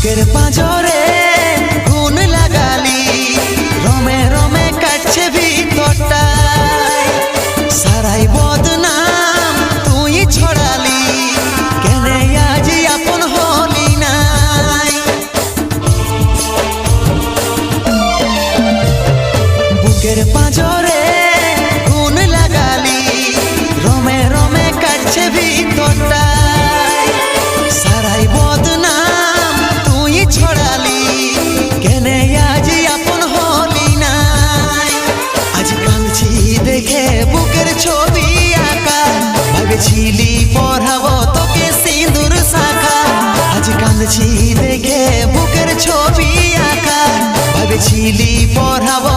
বুকের পাঁজরে গুণ লাগালি, রমে রমে কাটছে ভিতরটায়, সারাই বদনাম তুই ছড়ালি, কেনে আজ আপন হলি নাই। বুকের পাঁজরে গুণ লাগালি, রমে রমে কাটছে ভিতরটায়, সারাই বদনাম তুই ছড়ালি, কেনে আজ আপন হলি নাই। আজ কাঁদছি দেখে বুকের ছবি আঁকা, ভেবেছিলি পড়াবো তোকে সিঁদুর শাখা। আজ কাঁদছি দেখে বুকের ছবি আঁকা, ভেবেছিলি পড়াবো